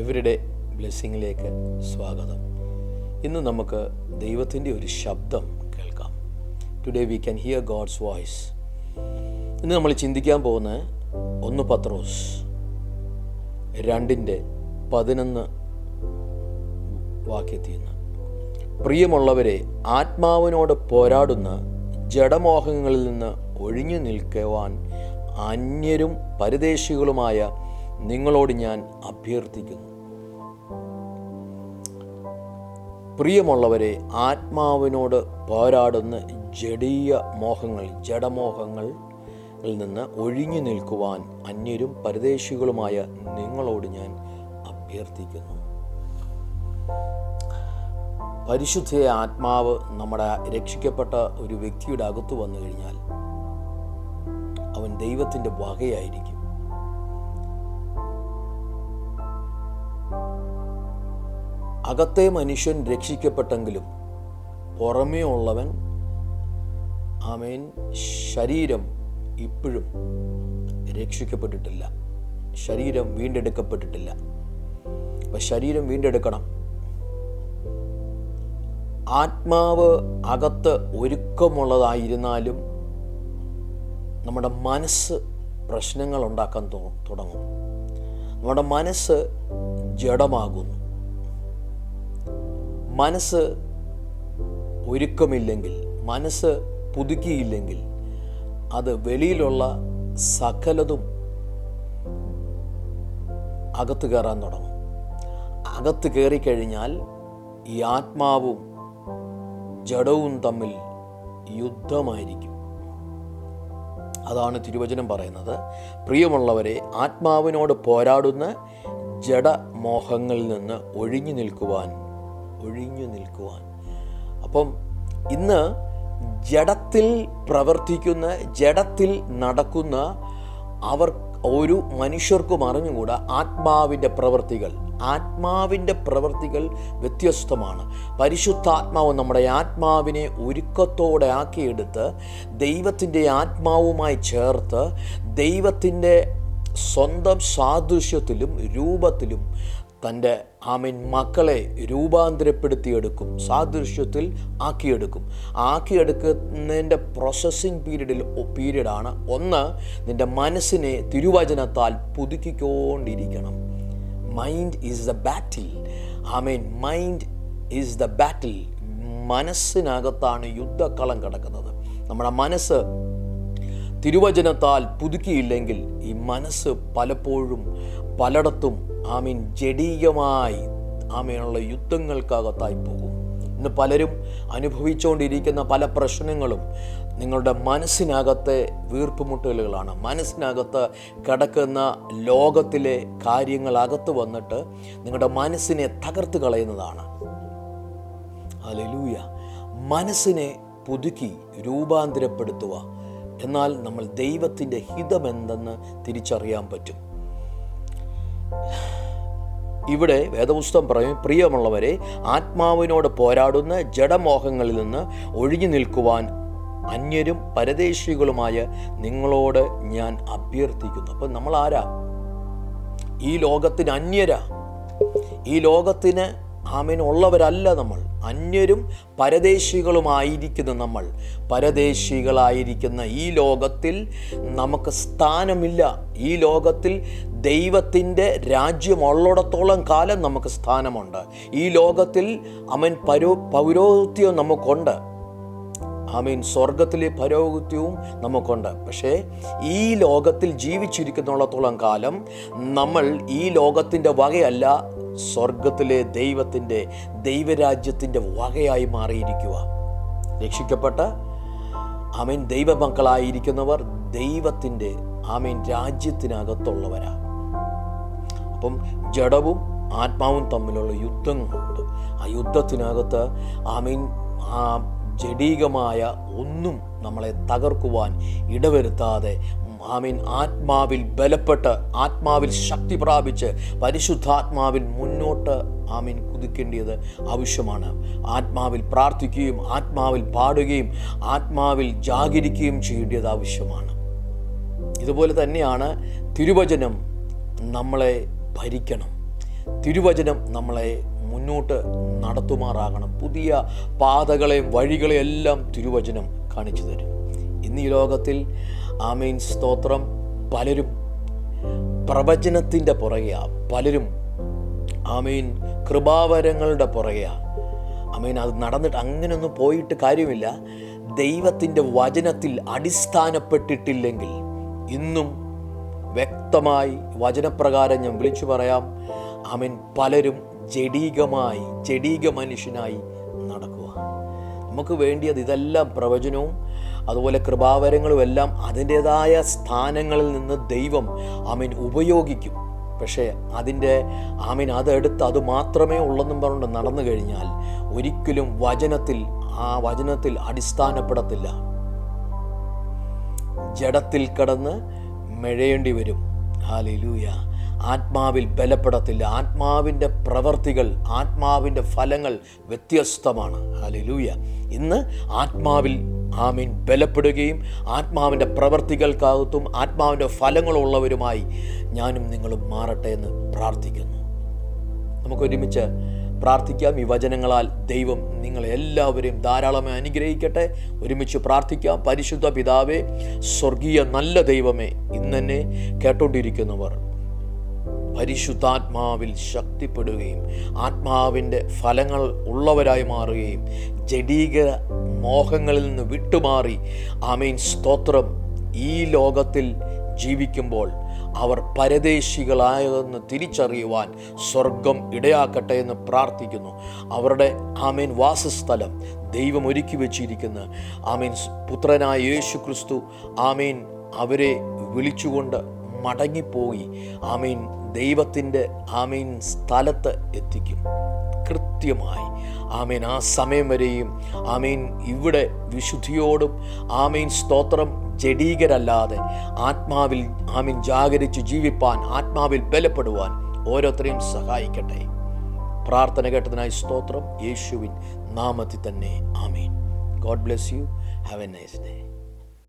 Everyday ബ്ലെസ്സിങ്ങിലേക്ക് സ്വാഗതം. ഇന്ന് നമുക്ക് ദൈവത്തിൻ്റെ ഒരു ശബ്ദം കേൾക്കാം. Today we can hear God's voice. ഇന്ന് നമ്മൾ ചിന്തിക്കാൻ പോകുന്ന 1 പത്രോസ് 2:11 വാക്യത്തിൽ നിന്ന്, പ്രിയമുള്ളവരെ, ആത്മാവിനോട് പോരാടുന്ന ജഡമോഹങ്ങളിൽ നിന്ന് ഒഴിഞ്ഞു നിൽക്കുവാൻ അന്യരും പരദേശികളുമായ നിങ്ങളോട് ഞാൻ അഭ്യർത്ഥിക്കുന്നു. പ്രിയമുള്ളവരെ, ആത്മാവിനോട് പോരാടുന്ന ജഡമോഹങ്ങളിൽ നിന്ന് ഒഴിഞ്ഞു നിൽക്കുവാൻ അന്യരും പരദേശികളുമായ നിങ്ങളോട് ഞാൻ അഭ്യർത്ഥിക്കുന്നു. പരിശുദ്ധ ആത്മാവ് നമ്മുടെ രക്ഷിക്കപ്പെട്ട ഒരു വ്യക്തിയുടെ അകത്ത് വന്നു കഴിഞ്ഞാൽ അവൻ ദൈവത്തിൻ്റെ വകയായിരിക്കും. അകത്തെ മനുഷ്യൻ രക്ഷിക്കപ്പെട്ടെങ്കിലും പുറമേ ഉള്ളവൻ ശരീരം ഇപ്പോഴും രക്ഷിക്കപ്പെട്ടിട്ടില്ല, ശരീരം വീണ്ടെടുക്കപ്പെട്ടിട്ടില്ല. അപ്പം ശരീരം വീണ്ടെടുക്കണം. ആത്മാവ് അകത്ത് ഒരുക്കമുള്ളതായിരുന്നാലും നമ്മുടെ മനസ്സ് പ്രശ്നങ്ങൾ ഉണ്ടാക്കാൻ തുടങ്ങും. നമ്മുടെ മനസ്സ് ജഡമാകുന്നു. മനസ്സ് ഒരുക്കമില്ലെങ്കിൽ, മനസ്സ് പുതുക്കിയില്ലെങ്കിൽ അത് വെളിയിലുള്ള സകലതും അകത്ത് കയറാൻ തുടങ്ങും. അകത്ത് കയറിക്കഴിഞ്ഞാൽ ഈ ആത്മാവും ജഡവും തമ്മിൽ യുദ്ധമായിരിക്കും. അതാണ് തിരുവചനം പറയുന്നത്, പ്രിയമുള്ളവരെ, ആത്മാവിനോട് പോരാടുന്ന ജഡമോഹങ്ങളിൽ നിന്ന് ഒഴിഞ്ഞു നിൽക്കുവാൻ. അപ്പം ഇന്ന് ജഡത്തിൽ പ്രവർത്തിക്കുന്ന, ജഡത്തിൽ നടക്കുന്ന ഒരു മനുഷ്യർക്കും അറിഞ്ഞുകൂടാ ആത്മാവിൻ്റെ പ്രവൃത്തികൾ വ്യത്യസ്തമാണ്. പരിശുദ്ധാത്മാവ് നമ്മുടെ ആത്മാവിനെ ഒരുക്കത്തോടെ ആക്കിയെടുത്ത് ദൈവത്തിൻ്റെ ആത്മാവുമായി ചേർത്ത് ദൈവത്തിൻ്റെ സ്വന്തം സാദൃശ്യത്തിലും രൂപത്തിലും തൻ്റെ മക്കളെ രൂപാന്തരപ്പെടുത്തിയെടുക്കും, സാദൃശ്യത്തിൽ ആക്കിയെടുക്കുന്നതിൻ്റെ പ്രോസസ്സിങ് പീരീഡാണ്. ഒന്ന്, നിൻ്റെ മനസ്സിനെ തിരുവചനത്താൽ പുതുക്കിക്കൊണ്ടിരിക്കണം. Mind is the battle. Mind is the battle. മനസ്സിനകത്താണ് യുദ്ധക്കളം കിടക്കുന്നത്. നമ്മുടെ മനസ്സ് തിരുവചനത്താൽ പുതുക്കിയില്ലെങ്കിൽ ഈ മനസ്സ് പലപ്പോഴും പലയിടത്തും ജഡീയമായി ഉള്ള യുദ്ധങ്ങൾക്കകത്തായി പോകും. ഇന്ന് പലരും അനുഭവിച്ചുകൊണ്ടിരിക്കുന്ന പല പ്രശ്നങ്ങളും നിങ്ങളുടെ മനസ്സിനകത്തെ വീർപ്പുമുട്ടലുകളാണ്. മനസ്സിനകത്ത് കിടക്കുന്ന ലോകത്തിലെ കാര്യങ്ങൾ അകത്ത് വന്നിട്ട് നിങ്ങളുടെ മനസ്സിനെ തകർത്ത് കളയുന്നതാണ്. ഹല്ലേലൂയ. മനസ്സിനെ പുതുക്കി രൂപാന്തരപ്പെടുത്തുക. എന്നാൽ നമ്മൾ ദൈവത്തിൻ്റെ ഹിതമെന്തെന്ന് തിരിച്ചറിയാൻ പറ്റും. ഇവിടെ വേദപുസ്തകം പറയും, പ്രിയമുള്ളവരെ, ആത്മാവിനോട് പോരാടുന്ന ജഡമോഹങ്ങളിൽ നിന്ന് ഒഴിഞ്ഞു നിൽക്കുവാൻ അന്യരും പരദേശികളുമായ നിങ്ങളോട് ഞാൻ അഭ്യർത്ഥിക്കുന്നു. അപ്പം നമ്മൾ ആരാ? ഈ ലോകത്തിന് അന്യരാ. ഈ ലോകത്തിന് ഉള്ളവരല്ല നമ്മൾ. അന്യരും പരദേശികളുമായിരിക്കുന്ന നമ്മൾ. പരദേശികളായിരിക്കുന്ന ഈ ലോകത്തിൽ നമുക്ക് സ്ഥാനമില്ല. ഈ ലോകത്തിൽ ദൈവത്തിൻ്റെ രാജ്യമുള്ളിടത്തോളം കാലം നമുക്ക് സ്ഥാനമുണ്ട്. ഈ ലോകത്തിൽ പൗരോഹിത്യം നമുക്കുണ്ട്. സ്വർഗത്തിലെ പൗരോഹിത്യവും നമുക്കുണ്ട്. പക്ഷേ ഈ ലോകത്തിൽ ജീവിച്ചിരിക്കുന്നിടത്തോളം കാലം നമ്മൾ ഈ ലോകത്തിൻ്റെ വകയല്ല, സ്വർഗത്തിലെ ദൈവരാജ്യത്തിൻ്റെ വകയായി മാറിയിരിക്കുക. രക്ഷിക്കപ്പെട്ട ദൈവമക്കളായിരിക്കുന്നവർ ദൈവത്തിൻ്റെ രാജ്യത്തിനകത്തുള്ളവരാ. അപ്പം ജഡവും ആത്മാവും തമ്മിലുള്ള യുദ്ധങ്ങളുണ്ട്. ആ യുദ്ധത്തിനകത്ത് ജഡീകമായ ഒന്നും നമ്മളെ തകർക്കുവാൻ ഇടവരുത്താതെ ആത്മാവിൽ ബലപ്പെട്ട്, ആത്മാവിൽ ശക്തി പ്രാപിച്ച്, പരിശുദ്ധാത്മാവിൽ മുന്നോട്ട് കുതിക്കേണ്ടത് ആവശ്യമാണ്. ആത്മാവിൽ പ്രാർത്ഥിക്കുകയും ആത്മാവിൽ പാടുകയും ആത്മാവിൽ ജാഗരിക്കുകയും ചെയ്യേണ്ടത് ആവശ്യമാണ്. ഇതുപോലെ തന്നെയാണ് തിരുവചനം നമ്മളെ ഭരിക്കണം. തിരുവചനം നമ്മളെ മുന്നോട്ട് നടത്തുമാറാകണം. പുതിയ പാതകളെയും വഴികളെയും എല്ലാം തിരുവചനം കാണിച്ചു തരും. ഇന്ന് ഈ ലോകത്തിൽ ആമേൻ സ്തോത്രം, പലരും പ്രവചനത്തിൻ്റെ പുറകെയാണ്, പലരും ആമേൻ കൃപാവരങ്ങളുടെ പുറകെയാണ്. ആമേൻ അത് നടന്നിട്ട് അങ്ങനെയൊന്നും പോയിട്ട് കാര്യമില്ല. ദൈവത്തിൻ്റെ വചനത്തിൽ അടിസ്ഥാനപ്പെട്ടിട്ടില്ലെങ്കിൽ ഇന്നും വ്യക്തമായി വചനപ്രകാരം ഞാൻ വിളിച്ചു പറയാം, ആമേൻ പലരും ജഡീക മനുഷ്യനായി നടക്കുക. നമുക്ക് വേണ്ടിയത് ഇതെല്ലാം പ്രവചനവും അതുപോലെ കൃപാവരങ്ങളും എല്ലാം അതിൻ്റെതായ സ്ഥാനങ്ങളിൽ നിന്ന് ദൈവം ആമേൻ ഉപയോഗിക്കും. പക്ഷേ അതിൻ്റെ ആമേൻ അതെടുത്ത് അത് മാത്രമേ ഉള്ളെന്നും പറഞ്ഞുകൊണ്ട് നടന്നു കഴിഞ്ഞാൽ ഒരിക്കലും വചനത്തിൽ അടിസ്ഥാനപ്പെടത്തില്ല. ജഡത്തിൽ കിടന്ന് മെഴയേണ്ടി വരും. ഹല്ലേലൂയ. ആത്മാവിൽ ബലപ്പെടത്തില്ല. ആത്മാവിൻ്റെ പ്രവർത്തികൾ, ആത്മാവിൻ്റെ ഫലങ്ങൾ വ്യത്യസ്തമാണ്. ഹല്ലേലൂയ. ഇന്ന് ആത്മാവിൽ ആമേൻ ബലപ്പെടുകയും ആത്മാവിൻ്റെ പ്രവർത്തികൾക്കകത്തും ആത്മാവിൻ്റെ ഫലങ്ങളുള്ളവരുമായി ഞാനും നിങ്ങളും മാറട്ടെ എന്ന് പ്രാർത്ഥിക്കുന്നു. നമുക്കൊരുമിച്ച് പ്രാർത്ഥിക്കാം. ഈ വചനങ്ങളാൽ ദൈവം നിങ്ങളെല്ലാവരെയും ധാരാളമായി അനുഗ്രഹിക്കട്ടെ. ഒരുമിച്ച് പ്രാർത്ഥിക്കാം. പരിശുദ്ധ പിതാവേ, സ്വർഗീയ നല്ല ദൈവമേ, ഇന്നെന്നെ കേട്ടോണ്ടിരിക്കുന്നവർ പരിശുദ്ധാത്മാവിൽ ശക്തിപ്പെടുകയും ആത്മാവിൻ്റെ ഫലങ്ങൾ ഉള്ളവരായി മാറുകയും ജഡീക മോഹങ്ങളിൽ നിന്ന് വിട്ടുമാറി ആമേൻ സ്തോത്രം ഈ ലോകത്തിൽ ജീവിക്കുമ്പോൾ അവർ പരദേശികളായെന്ന് തിരിച്ചറിയുവാൻ സ്വർഗം ഇടയാക്കട്ടെ എന്ന് പ്രാർത്ഥിക്കുന്നു. അവരുടെ ആമേൻ വാസസ്ഥലം ദൈവം ഒരുക്കി വെച്ചിരിക്കുന്ന ആമേൻ പുത്രനായ യേശു ക്രിസ്തു ആമേൻ അവരെ വിളിച്ചുകൊണ്ട് മടങ്ങിപ്പോയി ആമേൻ ദൈവത്തിൻ്റെ ആമേൻ സ്ഥലത്ത് എത്തിക്കും. കൃത്യമായി ആമേൻ ആ സമയം വരെയും ആമേൻ ഇവിടെ വിശുദ്ധിയോടും ആമേൻ സ്തോത്രം ജഡീകരല്ലാതെ ആത്മാവിൽ ആമേൻ ജാഗരിച്ച് ജീവിപ്പാൻ, ആത്മാവിൽ ബലപ്പെടുവാൻ ഓരോരുത്തരെയും സഹായിക്കട്ടെ. പ്രാർത്ഥന കേട്ടതിനായി സ്തോത്രം. യേശുവിൻ നാമത്തിൽ തന്നെ ആമേൻ. God bless you. Have a nice day.